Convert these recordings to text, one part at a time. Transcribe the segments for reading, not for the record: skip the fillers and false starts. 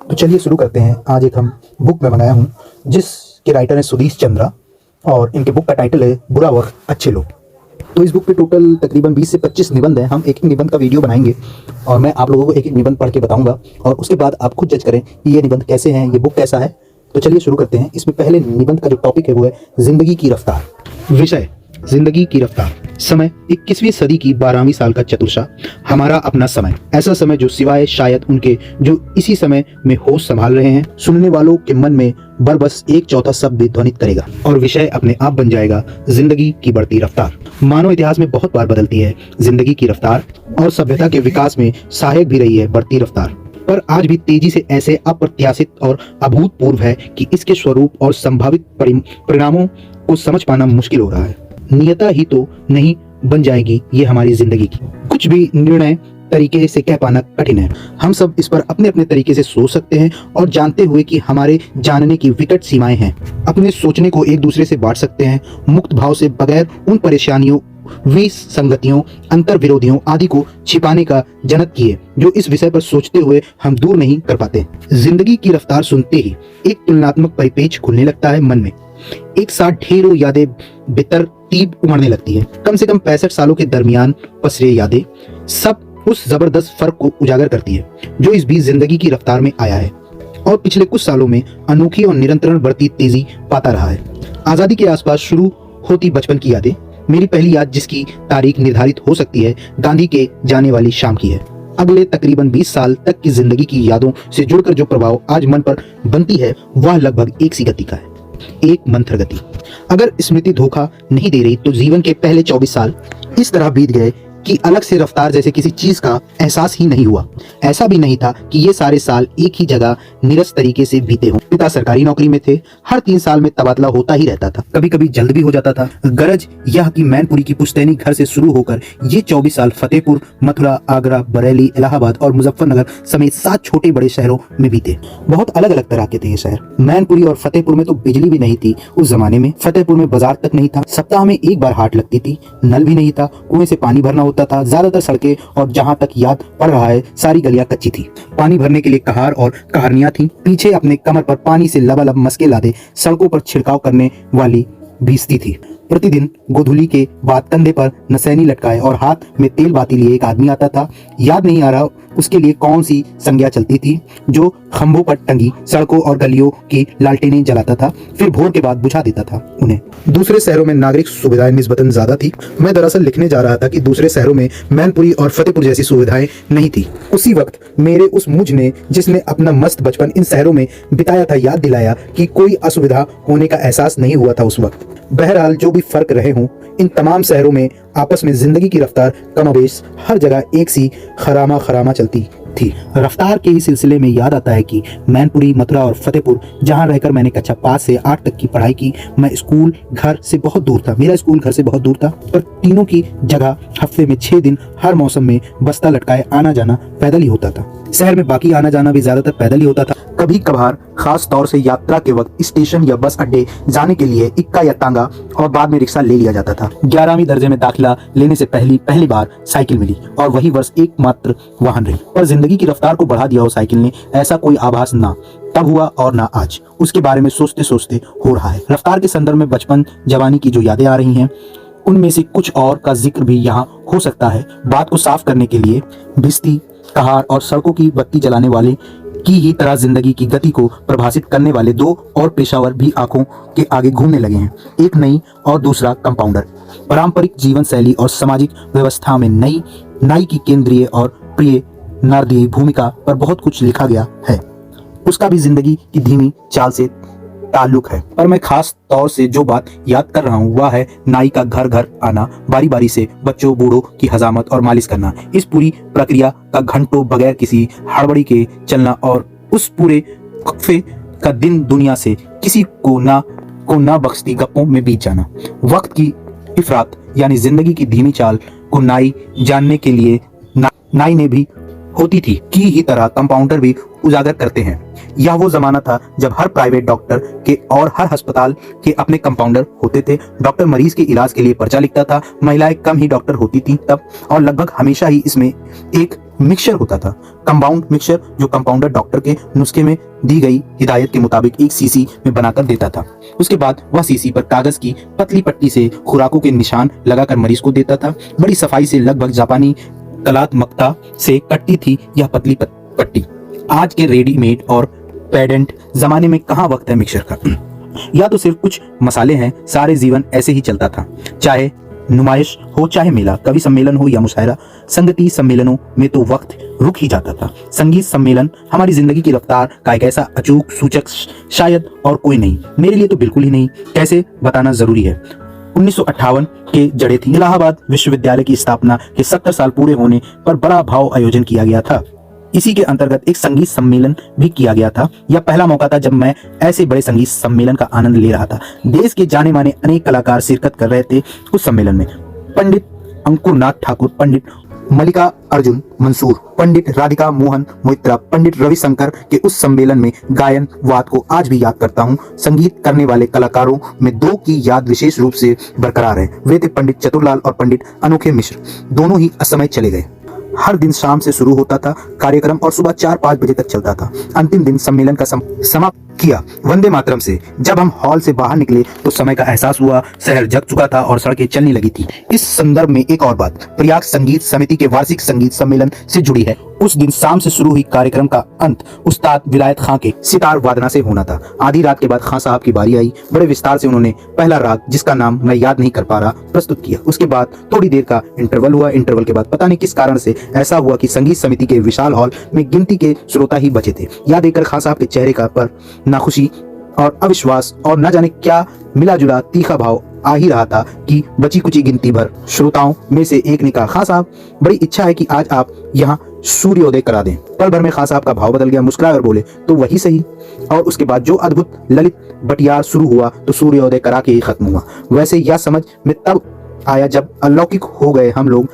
तो चलिए शुरू करते हैं। आज एक हम बुक में मंगाया हूँ जिसके राइटर हैं सुधीश चंद्रा और इनके बुक का टाइटल है बुरा और अच्छे लोग। तो इस बुक पे टोटल तकरीबन 20 से 25 निबंध हैं। हम एक एक निबंध का वीडियो बनाएंगे और मैं आप लोगों को एक एक निबंध पढ़ के बताऊंगा और उसके बाद आप खुद जज करें कि ये निबंध कैसे हैं, ये बुक कैसा है। तो चलिए शुरू करते हैं। इसमें पहले निबंध का जो टॉपिक है वो है जिंदगी की रफ्तार। विषय जिंदगी की रफ्तार। समय 21वीं सदी की 12वीं साल का चतुर्षा, हमारा अपना समय, ऐसा समय जो सिवाय शायद उनके जो इसी समय में होश संभाल रहे हैं, सुनने वालों के मन में बस एक चौथा शब्द भी ध्वनित करेगा और विषय अपने आप बन जाएगा जिंदगी की बढ़ती रफ्तार। मानव इतिहास में बहुत बार बदलती है जिंदगी की रफ्तार और सभ्यता के विकास में सहायक भी रही है बढ़ती रफ्तार, पर आज भी तेजी से ऐसे अप्रत्याशित और अभूतपूर्व है कि इसके स्वरूप और संभावित परिणामों को समझ पाना मुश्किल हो रहा है। नियता ही तो नहीं बन जाएगी ये हमारी जिंदगी की, कुछ भी निर्णय तरीके से कह पाना कठिन है। हम सब इस पर अपने अपने तरीके से सोच सकते हैं और जानते हुए कि हमारे जानने की विकट सीमाएं हैं, अपने सोचने को एक दूसरे से बांट सकते हैं, मुक्त भाव से, बगैर उन परेशानियों, विसंगतियों, अंतर विरोधियों आदि को छिपाने का जनत किए जो इस विषय पर सोचते हुए हम दूर नहीं कर पाते। जिंदगी की रफ्तार सुनते ही एक तुलनात्मक परिपेक्ष खुलने लगता है मन में। एक साथ ढेरों यादें बेतरतीब उमड़ने लगती है। कम से कम 65 सालों के दरमियान पसरे यादें सब उस जबरदस्त फर्क को उजागर करती है जो इस बीच जिंदगी की रफ्तार में आया है और पिछले कुछ सालों में अनोखी और निरंतर बढ़ती तेजी पाता रहा है। आजादी के आसपास शुरू होती बचपन की यादें, मेरी पहली याद जिसकी तारीख निर्धारित हो सकती है गांधी के जाने वाली शाम की है। अगले तकरीबन 20 साल तक की जिंदगी की यादों से जुड़कर जो प्रभाव आज मन पर बनती है वह लगभग एक सी गति का है, एक मंत्र गति। अगर स्मृति धोखा नहीं दे रही तो जीवन के पहले 24 साल इस तरह बीत गए कि अलग से रफ्तार जैसे किसी चीज का एहसास ही नहीं हुआ। ऐसा भी नहीं था कि ये सारे साल एक ही जगह निरस तरीके से बीते हों। पिता सरकारी नौकरी में थे, हर 3 साल में तबादला होता ही रहता था, कभी कभी जल्द भी हो जाता था। गरज यह कि मैनपुरी की पुश्तैनी घर से शुरू होकर ये 24 साल फतेहपुर, मथुरा, आगरा, बरेली, इलाहाबाद और मुजफ्फरनगर समेत 7 छोटे बड़े शहरों में बीते। बहुत अलग अलग तरह के थे ये शहर। मैनपुरी और फतेहपुर में तो बिजली भी नहीं थी उस जमाने में। फतेहपुर में बाजार तक नहीं था, सप्ताह में एक बार हाट लगती थी, नल भी नहीं था, कुएं से पानी भरना होता था। ज्यादातर सड़कें और जहां तक याद पड़ रहा है सारी गलियां कच्ची थी। पानी भरने के लिए कहार और कहारनियां थी। पीछे अपने कमर पर पानी से लबालब मस्के लादे सड़कों पर छिड़काव करने वाली भीजती थी। प्रतिदिन गोधूली के बाद कंधे पर नसैनी लटकाए और हाथ में तेल बाती लिए एक आदमी आता था। याद नहीं आ रहा उसके लिए कौन सी संज्ञा चलती थी, जो खंभों पर टंगी सड़कों और गलियों की लालटेनें जलाता था, फिर भोर के बाद बुझा देता था उन्हें। दूसरे शहरों में नागरिक सुविधाएं निस्बतन ज्यादा थी। मैं दरअसल लिखने जा रहा था कि दूसरे शहरों में मैनपुरी और फतेहपुर जैसी सुविधाएं नहीं थी। उसी वक्त मेरे उस मुझ ने, जिसने अपना मस्त बचपन इन शहरों में बिताया था, याद दिलाया कि कोई असुविधा होने का एहसास नहीं हुआ था उस वक्त। बहरहाल जो भी फर्क रहे हों, इन तमाम शहरों में आपस में जिंदगी की रफ्तार कमोबेश हर जगह एक सी खरामा चलती थी। रफ्तार के इस सिलसिले में याद आता है कि मैनपुरी, मथुरा और फतेहपुर जहां रहकर मैंने कक्षा 5 से 8 तक की पढ़ाई की, मैं स्कूल घर से बहुत दूर था। मेरा स्कूल घर से बहुत दूर था, पर तीनों की जगह हफ्ते में 6 दिन हर मौसम में बस्ता लटकाए आना जाना पैदल ही होता था। शहर में बाकी आना जाना भी ज्यादातर पैदल ही होता था। कभी कभार खास तौर से यात्रा के वक्त स्टेशन या बस अड्डे जाने के लिए इक्का या तांगा और बाद में रिक्शा ले लिया जाता था। 11वीं दर्जे में दाखिला लेने से पहली बार साइकिल मिली और वही वर्ष एकमात्र वाहन रही। पर जिंदगी की रफ्तार को बढ़ा दिया हो साइकिल ने, ऐसा कोई आभास ना तब हुआ और ना आज। उसके बारे में सोचते सोचते हो रहा है। रफ्तार के संदर्भ में बचपन जवानी की जो यादें आ रही हैं उनमें से कुछ और का जिक्र भी यहाँ हो सकता है। बात को साफ करने के लिए भिश्ती, कहार और सड़कों की बत्ती जलाने वाले की ही तरह जिंदगी की गति को प्रभावित करने वाले 2 और पेशावर भी आंखों के आगे घूमने लगे हैं। एक नई और दूसरा कंपाउंडर। पारंपरिक जीवन शैली और सामाजिक व्यवस्था में नाई की केंद्रीय और प्रिय नारदीय भूमिका पर बहुत कुछ लिखा गया है। उसका भी जिंदगी की धीमी चाल से ताल्लुक है, पर मैं खास तौर से जो बात याद कर रहा हूँ वह है नाई का घर घर आना, बारी बारी से बच्चों बूढ़ों की हजामत और मालिश करना। इस पूरी प्रक्रिया का घंटों बगैर किसी हड़बड़ी के चलना और उस पूरे वक्फे का दिन दुनिया से किसी को ना बख्शती गप्पों में बीत जाना। वक्त की इफरात यानी जिंदगी की धीमी चाल को नाई जानने के लिए नाई ने भी होती थी की ही तरह कंपाउंडर भी उजागर करते हैं। यह वो जमाना था जब हर प्राइवेट डॉक्टर के और हर अस्पताल के अपने कंपाउंडर होते थे। डॉक्टर मरीज के इलाज के लिए पर्चा लिखता था। महिलाएं कम ही डॉक्टर होती थी तब, और लगभग हमेशा ही इसमें एक मिक्सचर होता था, कंपाउंड मिक्सचर, जो कंपाउंडर डॉक्टर के नुस्खे में दी गई हिदायत के मुताबिक एक सीसी में बनाकर देता था। उसके बाद वह सीसी पर कागज की पतली पट्टी से खुराकों के निशान लगाकर मरीज को देता था। बड़ी सफाई से, लगभग जापानी कलात्मकता से कटती थी यह पतली पट्टी। आज के रेडीमेड और पेडेंट जमाने में कहाँ वक्त है मिक्सचर का। या तो सिर्फ कुछ मसाले हैं, सारे जीवन ऐसे ही चलता था। चाहे नुमाइश हो, चाहे मेला, कवि सम्मेलन हो या मुशायरा, संगीत सम्मेलनों में तो वक्त रुक ही जाता था। संगीत सम्मेलन हमारी जिंदगी की रफ्तार का एक ऐसा अचूक सूचक शायद और कोई नहीं, मेरे लिए तो बिल्कुल ही नहीं। कैसे बताना जरूरी है। 1958 के जड़े थी। इलाहाबाद विश्वविद्यालय की स्थापना के 70 साल पूरे होने पर बड़ा भाव आयोजन किया गया था। इसी के अंतर्गत एक संगीत सम्मेलन भी किया गया था। यह पहला मौका था जब मैं ऐसे बड़े संगीत सम्मेलन का आनंद ले रहा था। देश के जाने माने अनेक कलाकार शिरकत कर रहे थे उस सम्मेलन में। पंडित अंकुरनाथ ठाकुर, पंडित मल्लिका अर्जुन मंसूर, पंडित राधिका मोहन मोइत्रा, पंडित रविशंकर के उस सम्मेलन में गायन वाद को आज भी याद करता हूँ। संगीत करने वाले कलाकारों में दो की याद विशेष रूप से बरकरार है। वे थे पंडित चतुरलाल और पंडित अनोखे मिश्र। दोनों ही असमय चले गए। हर दिन शाम से शुरू होता था कार्यक्रम और सुबह 4-5 बजे तक चलता था। अंतिम दिन सम्मेलन का समाप्त किया वंदे मातरम से। जब हम हॉल से बाहर निकले तो समय का एहसास हुआ। शहर जग चुका था और सड़कें चलने लगी थी। इस संदर्भ में एक और बात प्रयाग संगीत समिति के वार्षिक संगीत सम्मेलन से जुड़ी है। उस दिन शाम से शुरू हुई कार्यक्रम का अंत उस्ताद विलायत खां के सितार वादना से होना था। आधी रात के बाद खां साहब की बारी आई। बड़े विस्तार से उन्होंने पहला राग, जिसका नाम मैं याद नहीं कर पा रहा, प्रस्तुत किया। उसके बाद थोड़ी देर का इंटरवल हुआ। इंटरवल के बाद पता नहीं किस कारण से ऐसा हुआ कि संगीत समिति के विशाल हॉल में गिनती के श्रोता ही बचे थे। यह देखकर खां साहब के चेहरे का पर नाखुशी और अविश्वास और न जाने क्या मिला जुला तीखा भाव आ ही रहा था कि बची कुची गिनती भर श्रोताओं में से एक ने कहा, खां साहब बड़ी इच्छा है कि आज आप यहाँ सूर्योदय करा दें। पल भर में खां साहब का भाव बदल गया। मुस्कुराए और बोले, तो वही सही। और उसके बाद जो अद्भुत ललित बटियार शुरू हुआ तो सूर्योदय करा के ही खत्म हुआ। वैसे यह समझ में तब आया जब अलौकिक हो गए हम लोग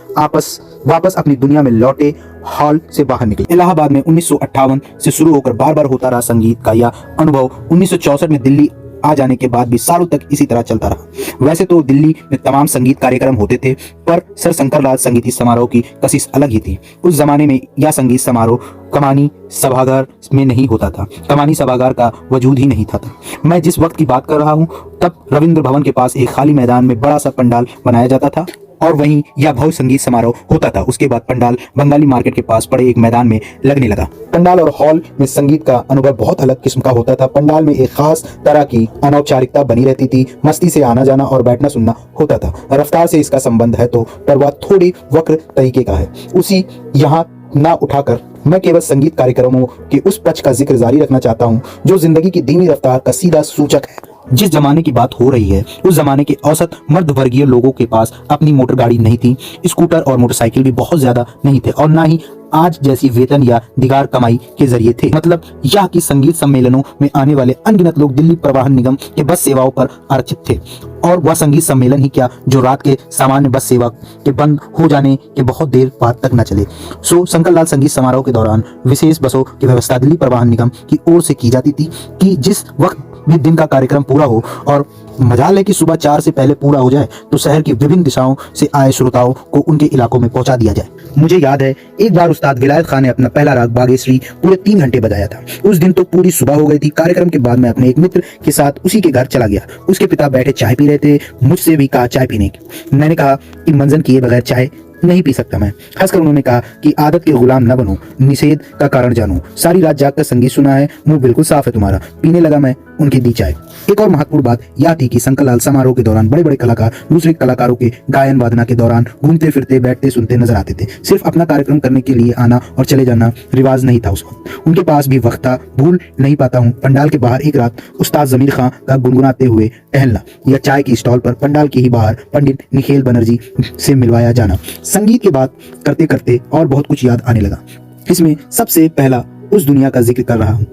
वापस अपनी दुनिया में लौटे, हॉल से बाहर निकले। इलाहाबाद में 1958 से शुरू होकर बार बार होता रहा संगीत का यह अनुभव 1964 में दिल्ली आ जाने के बाद भी सालों तक इसी तरह चलता रहा। वैसे तो दिल्ली में तमाम संगीत कार्यक्रम होते थे, पर सर शंकरलाल संगीत समारोह की कशिश अलग ही थी। उस जमाने में यह संगीत समारोह कमानी सभागार में नहीं होता था। कमानी सभागार का वजूद ही नहीं था। मैं जिस वक्त की बात कर रहा हूँ तब रविंद्र भवन के पास एक खाली मैदान में बड़ा सा पंडाल बनाया जाता था और वहीं यह भव्य संगीत समारोह होता था। उसके बाद पंडाल बंगाली मार्केट के पास पड़े एक मैदान में लगने लगा। पंडाल और हॉल में संगीत का अनुभव बहुत अलग किस्म का होता था। पंडाल में एक खास तरह की अनौपचारिकता बनी रहती थी। मस्ती से आना जाना और बैठना सुनना होता था। रफ्तार से इसका संबंध है तो पर वह थोड़ी वक्र तरीके का है। उसी यहाँ ना उठाकर मैं केवल संगीत कार्यक्रमों के उस पक्ष का जिक्र जारी रखना चाहता हूँ जो जिंदगी की धीमी रफ्तार का सीधा सूचक है। जिस जमाने की बात हो रही है उस जमाने के औसत मर्द वर्गीय लोगों के पास अपनी मोटर गाड़ी नहीं थी। स्कूटर और मोटरसाइकिल भी बहुत ज्यादा नहीं थे और ना ही आज जैसी वेतन या दिगार कमाई के जरिए थे। मतलब यह कि संगीत सम्मेलनों में आने वाले अनगिनत लोग दिल्ली परिवहन निगम के बस सेवाओं पर आरक्षित थे और वह संगीत सम्मेलन ही क्या जो रात के सामान्य बस सेवा के बंद हो जाने के बहुत देर बाद तक न चले। सो शंकरलाल संगीत समारोह के दौरान विशेष बसों की व्यवस्था दिल्ली परिवहन निगम की ओर से की जाती थी कि जिस वक्त भी दिन का कार्यक्रम पूरा हो और मजाल है कि सुबह 4 से पहले पूरा हो जाए तो शहर की विभिन्न दिशाओं से आए श्रोताओं को उनके इलाकों में पहुंचा दिया जाए। मुझे याद है एक बार उस्ताद विलायत खान ने अपना पहला राग बागेश्वरी पूरे 3 घंटे बजाया था। उस दिन तो पूरी सुबह हो गई थी। कार्यक्रम के बाद मैं अपने एक मित्र के साथ उसी के घर चला गया। उसके पिता बैठे चाय पी रहे थे। मुझसे भी कहा चाय पीने की। मैंने कहा कि मंजन किए बगैर चाय नहीं पी सकता मैं। हंसकर उन्होंने कहा कि आदत के गुलाम न बनो, निषेध का कारण जानो। सारी रात जागकर संगीत सुना है, मुंह बिल्कुल साफ है तुम्हारा। पीने लगा मैं उनकी दी चाय। एक और महत्वपूर्ण बात यह थी कि शंकरलाल समारोह के दौरान बड़े बड़े कलाकार दूसरे कलाकारों के गायन वादना के दौरान घूमते फिरते बैठते सुनते नजर आते थे। सिर्फ अपना कार्यक्रम करने के लिए आना और चले जाना रिवाज नहीं था उस वक्त। उनके पास भी वक्त था। भूल नहीं पाता हूँ पंडाल के बाहर एक रात उस्ताद जमीर खां का गुनगुनाते हुए टहलना या चाय की स्टॉल पर पंडाल के ही बाहर पंडित निखेल बनर्जी से मिलवाया जाना। संगीत की बात करते करते और बहुत कुछ याद आने लगा। इसमें सबसे पहला उस दुनिया का जिक्र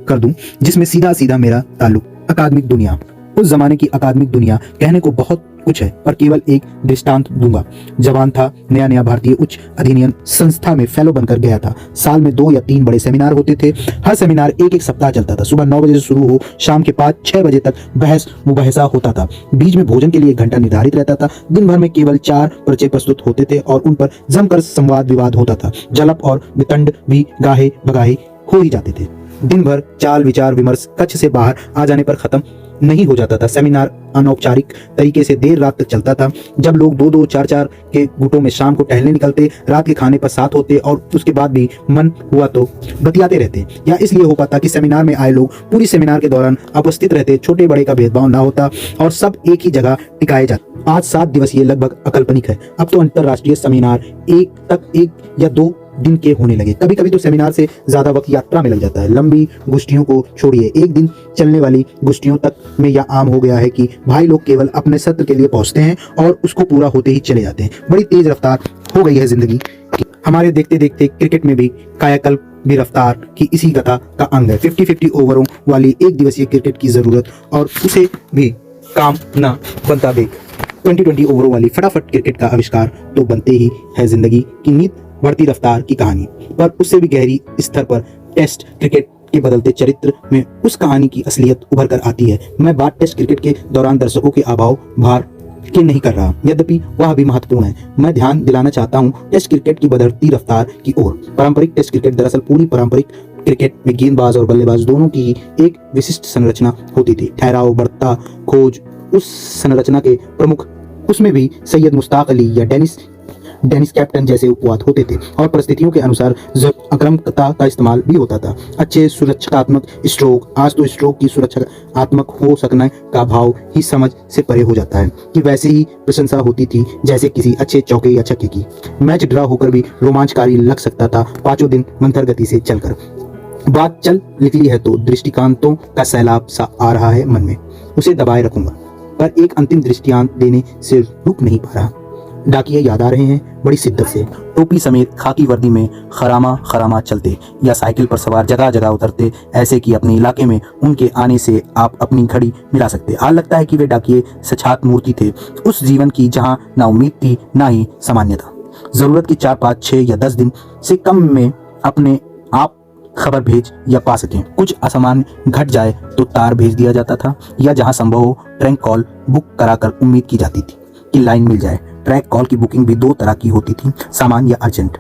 कर दूं जिसमें सीधा सीधा मेरा ताल्लुक, अकादमिक दुनिया। उस जमाने की अकादमिक दुनिया कहने को बहुत कुछ है, पर केवल एक दृष्टांत दूंगा। जवान था, नया नया भारतीय उच्च अधिनियम संस्था में फेलो बनकर गया था। साल में 2 या 3 बड़े सेमिनार होते थे। हर सेमिनार एक सप्ताह चलता था। सुबह 9 बजे से शुरू हो शाम के 5-6 बजे तक बहस मुबाहिसा होता था। बीच में भोजन के लिए 1 घंटा निर्धारित रहता था। दिन भर में केवल 4 पर्चे प्रस्तुत होते थे और उन पर जमकर संवाद विवाद होता था। जलप और वितंड भी गाहे बगाहे हो ही जाते थे। दिन भर चाल विचार विमर्श कक्ष से बाहर आ जाने पर खत्म नहीं हो जाता था। सेमिनार अनौपचारिक तरीके से देर रात तक चलता था। जब लोग 2-2, 4-4 के गुटों में शाम को टहलने निकलते, रात के खाने पर साथ होते और उसके बाद भी मन हुआ तो बतियाते रहते। या इसलिए हो पाता कि सेमिनार में आए लोग पूरी सेमिनार के दौरान उपस्थित रहते, छोटे बड़े का भेदभाव ना होता और सब एक ही जगह टिकाए जाते। आज 7 दिवसीय लगभग अकल्पनिक है। अब तो अंतरराष्ट्रीय सेमिनार 1 या 2 दिन के होने लगे। कभी कभी तो सेमिनार से ज्यादा वक्त यात्रा में लग जाता है। लंबी गोष्ठियों को छोड़िए, 1 दिन चलने वाली गोष्ठियों तक में यह आम हो गया है कि भाई लोग केवल अपने सत्र के लिए पहुंचते हैं और उसको पूरा होते ही चले जाते हैं। बड़ी तेज रफ्तार हो गई है जिंदगी। हमारे देखते देखते क्रिकेट में भी कायाकल्प भी रफ्तार की इसी कथा का अंग है। 50-50 ओवरों वाली 1 दिवसीय क्रिकेट की जरूरत और उसे भी काम न बनता देख 20-20 ओवरों वाली फटाफट क्रिकेट का आविष्कार तो बनते ही है जिंदगी की नीत बढ़ती रफ्तार की कहानी। पर उससे भी गहरी स्तर पर टेस्ट क्रिकेट के बदलते चरित्र में उस कहानी की असलियत उभर कर आती है। मैं बात टेस्ट क्रिकेट के दौरान दर्शकों के अभाव भार के नहीं कर रहा, यद्यपि वह भी महत्वपूर्ण है। मैं ध्यान दिलाना चाहता हूं टेस्ट क्रिकेट की बढ़ती रफ्तार की ओर। पारंपरिक टेस्ट क्रिकेट दरअसल पूरी पारंपरिक क्रिकेट में गेंदबाज और बल्लेबाज दोनों की एक विशिष्ट संरचना होती थी। ठहराव, बढ़ता, खोज, उस संरचना के प्रमुख उसमें भी सैयद मुश्ताक अली या डेनिस कैप्टन जैसे उपवाद होते थे और परिस्थितियों के अनुसार अक्रमकता का इस्तेमाल भी होता था। अच्छे सुरक्षात्मक स्ट्रोक, आज तो स्ट्रोक की सुरक्षात्मक हो सकने का भाव ही समझ से परे हो जाता है कि वैसे ही प्रशंसा होती थी जैसे किसी अच्छे चौके या छक्के की। मैच ड्रा होकर भी रोमांचकारी लग सकता था 5 दिन मंथर गति से चलकर। बात चल निकली है तो दृष्टिकांतों का सैलाब सा आ रहा है मन में, उसे दबाए रखूंगा, पर एक अंतिम दृष्टियांत देने से रुक नहीं पा रहा। डाकिये याद आ रहे हैं बड़ी शिद्दत से, टोपी समेत खाकी वर्दी में खरामा चलते या साइकिल पर सवार जगह जगह उतरते, ऐसे कि अपने इलाके में उनके आने से आप अपनी घड़ी मिला सकते। आज लगता है कि वे डाकिये सचात मूर्ति थे उस जीवन की जहां ना उम्मीद थी ना ही सामान्यता। जरूरत की 4-5-6 या 10 दिन से कम में अपने आप खबर भेज या पा सकें। कुछ असामान्य घट जाए तो तार भेज दिया जाता था, या जहां संभव हो ट्रैक कॉल बुक कराकर उम्मीद की जाती थी कि लाइन मिल जाए। ट्रैक कॉल की बुकिंग भी 2 तरह की होती थी, सामान्य या अर्जेंट।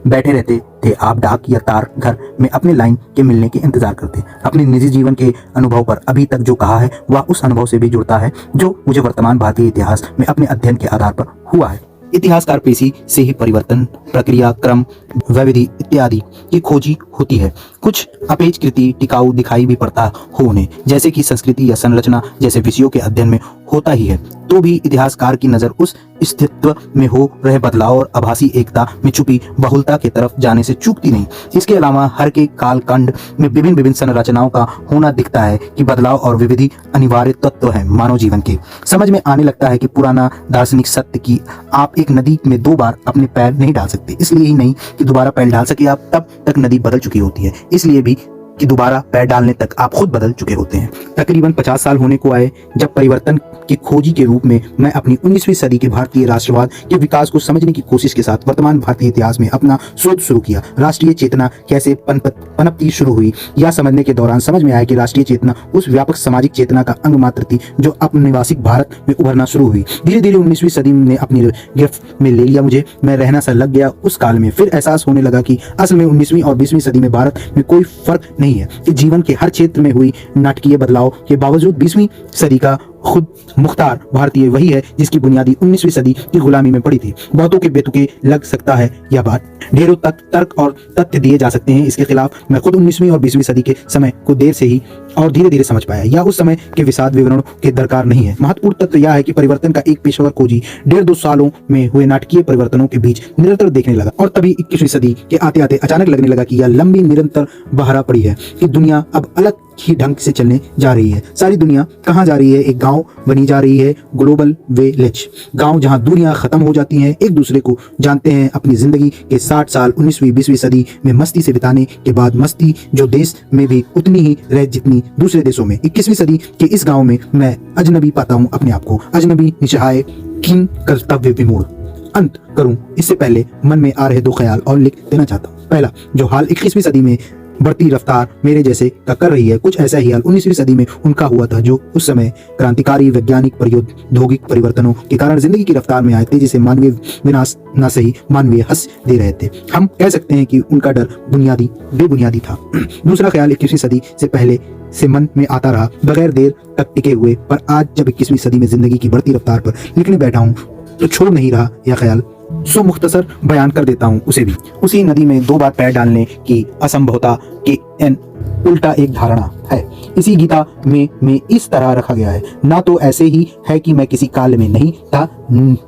बैठे रहते थे आप डाक या तार घर में अपने लाइन के मिलने के इंतजार करते। अपने निजी जीवन के अनुभव पर अभी तक जो कहा है वह उस अनुभव से भी जुड़ता है जो मुझे वर्तमान भारतीय इतिहास में अपने अध्ययन के आधार पर हुआ है। इतिहासकार पेशी से ही परिवर्तन, प्रक्रिया, क्रम, वैविधि इत्यादि की खोजी होती है। कुछ अपेक्षाकृति टिकाऊ दिखाई भी पड़ता हो उन्हें, जैसे कि संस्कृति या संरचना जैसे विषयों के अध्ययन में होता ही है। तो भी इतिहासकार की नजर उस अस्तित्व में हो रहे बदलाव और आभासी एकता में छुपी बहुलता की तरफ जाने से चूकती नहीं। इसके अलावा हर के कालखंड में विभिन्न संरचनाओं का होना दिखता है कि बदलाव और विविधि अनिवार्य तत्व है मानव जीवन के। समझ में आने लगता है कि पुराना दार्शनिक सत्य कि आप एक नदी में 2 बार अपने पैर नहीं डाल सकते, इसलिए ही नहीं कि दोबारा पैर डाल सके आप, तब तक नदी बदल चुकी होती है, इसलिए भी कि दोबारा पैर डालने तक आप खुद बदल चुके होते हैं। तकरीबन 50 साल होने को आए जब परिवर्तन की खोजी के रूप में मैं अपनी 19वीं सदी के भारतीय राष्ट्रवाद के विकास को समझने की कोशिश के साथ वर्तमान भारतीय इतिहास में अपना शोध शुरू किया। राष्ट्रीय चेतना कैसे पनपती शुरू हुई यह समझने के दौरान समझ में आया कि राष्ट्रीय चेतना उस व्यापक सामाजिक चेतना का अंग मात्र थी जो अपनिवासिक भारत में उभरना शुरू हुई। धीरे धीरे 19वीं सदी ने अपनी गिरफ्त में ले लिया मुझे। मैं रहना सा लग गया उस काल में। फिर एहसास होने लगा कि असल में 19वीं और 20वीं सदी में भारत में कोई फर्क नहीं है कि जीवन के हर क्षेत्र में हुई नाटकीय बदलाव के बावजूद 20वीं सदी का खुद मुख्तार भारतीय वही है जिसकी बुनियादी 19वीं सदी की गुलामी में पड़ी थी। बहुतों के बेतुके लग सकता है यह बात, ढेरों तक तर्क और तथ्य दिए जा सकते हैं इसके खिलाफ। मैं खुद 19वीं और 20वीं सदी के समय को देर से ही और धीरे धीरे समझ पाया। यह उस समय के विषाद विवरणों के दरकार नहीं है। महत्वपूर्ण तथ्य यह है कि परिवर्तन का एक पेशेवर खोजी 1.5-2 सालों में हुए नाटकीय परिवर्तनों के बीच निरंतर देखने लगा और तभी 21वीं सदी के आते आते अचानक लगने लगा कि यह लंबी निरंतर बहरा पड़ी है कि दुनिया अब अलग ही ढंग से चलने जा रही है। सारी दुनिया कहाँ जा रही है? एक गांव बनी जा रही है, ग्लोबल विलेज। गांव जहां दूरियां खत्म हो जाती हैं, एक दूसरे को जानते हैं। अपनी जिंदगी के 60 साल 19वीं 20वीं सदी में मस्ती से बिताने के बाद मस्ती जो देश में भी उतनी ही रह जितनी दूसरे देशों में। 21वीं सदी के इस गाँव में मैं अजनबी पाता हूँ अपने आप को। अजनबी, निसहाय, कीन, कर्तव्य विमूढ़। अंत करूं इससे पहले मन में आ रहे 2 ख्याल और लिख देना चाहता हूं। पहला, जो हाल 21वीं सदी में बढ़ती रफ्तार मेरे जैसे का कर रही है, कुछ ऐसा ही हाल 19वीं सदी में उनका हुआ था, जो उस समय क्रांतिकारी वैज्ञानिक प्रौद्योगिक परिवर्तनों के कारण जिंदगी की रफ्तार में आए थे, जिसे मानवीय विनाश न सही मानवीय हंस दे रहे थे। हम कह सकते हैं कि उनका डर बेबुनियादी था। दूसरा ख्याल 21वीं सदी से पहले से मन में आता रहा, बगैर देर तक टिके हुए, पर आज जब 21वीं सदी में जिंदगी की बढ़ती रफ्तार पर लिखने बैठा हूँ तो छोड़ नहीं रहा यह ख्याल। सो मुख्तसर बयान कर देता हूँ उसे भी। उसी नदी में 2 बार पैर डालने की असंभवता के उल्टा एक धारणा है। इसी गीता में इस तरह रखा गया है, ना तो ऐसे ही है कि मैं किसी काल में नहीं था,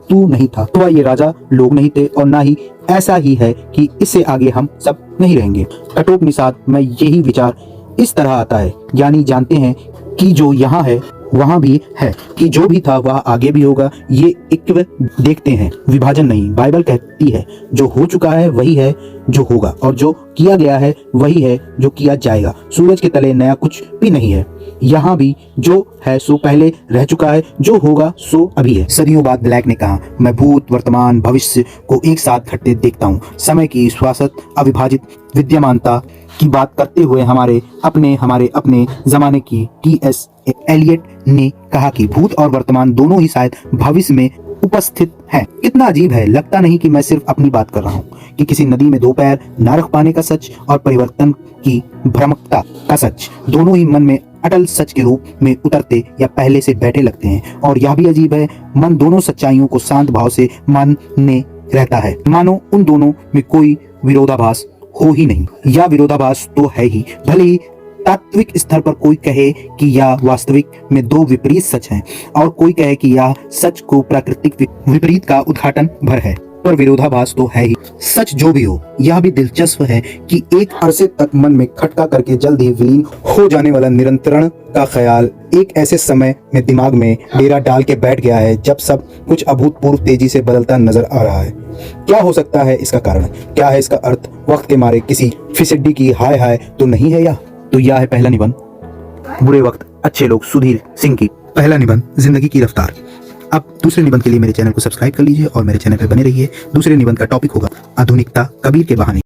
तू नहीं था, तो ये राजा लोग नहीं थे, और ना ही ऐसा ही है कि इससे आगे हम सब नहीं रहेंगे। कठोपनिषद में यही विचार इस तरह आता है, यानी जानते हैं कि जो यहाँ है वहाँ भी है, कि जो भी था वह आगे भी होगा। ये इक्व देखते हैं, विभाजन नहीं। बाइबल कहती है जो हो चुका है वही है जो होगा, और जो किया गया है वही है जो किया जाएगा। सूरज के तले नया कुछ भी नहीं है। यहाँ भी जो है सो पहले रह चुका है, जो होगा सो अभी है। सदियों बाद ब्लैक ने कहा, मैं भूत, वर्तमान, भविष्य को एक साथ घटते देखता हूँ। समय की शाश्वत अविभाजित विद्यमानता की बात करते हुए हमारे अपने जमाने की T.S. एलियट ने कहा कि भूत और वर्तमान दोनों ही शायद भविष्य में उपस्थित हैं। कितना अजीब है, लगता नहीं कि मैं सिर्फ अपनी बात कर रहा हूँ, कि किसी नदी में 2 पैर न रख पाने का सच और परिवर्तन की भ्रामकता का सच दोनों ही मन में अटल सच के रूप में उतरते या पहले से बैठे लगते हैं। और यह भी अजीब है, मन दोनों सच्चाइयों को शांत भाव से मानने रहता है, मानो उन दोनों में कोई विरोधाभास हो ही नहीं, या विरोधाभास तो है ही, भले ही तात्विक स्तर पर कोई कहे कि यह वास्तविक में 2 विपरीत सच हैं, और कोई कहे कि यह सच को प्राकृतिक विपरीत का उद्घाटन भर है, पर विरोधाभास तो है ही। सच जो भी हो, यह भी दिलचस्प है कि एक अरसे तक मन में खटका करके जल्द ही विलीन हो जाने वाला निरंतरण का ख्याल एक ऐसे समय में दिमाग में डेरा डाल के बैठ गया है जब सब कुछ अभूतपूर्व तेजी से बदलता नजर आ रहा है। क्या हो सकता है इसका कारण? क्या है इसका अर्थ? वक्त के मारे किसी फिसड्डी की हाय हाय तो नहीं है? तो यह है पहला निबंध, बुरे वक्त अच्छे लोग, सुधीर सिंह की पहला निबंध, जिंदगी की रफ्तार। अब दूसरे निबंध के लिए मेरे चैनल को सब्सक्राइब कर लीजिए और मेरे चैनल पर बने रहिए। दूसरे निबंध का टॉपिक होगा आधुनिकता कबीर के बहाने।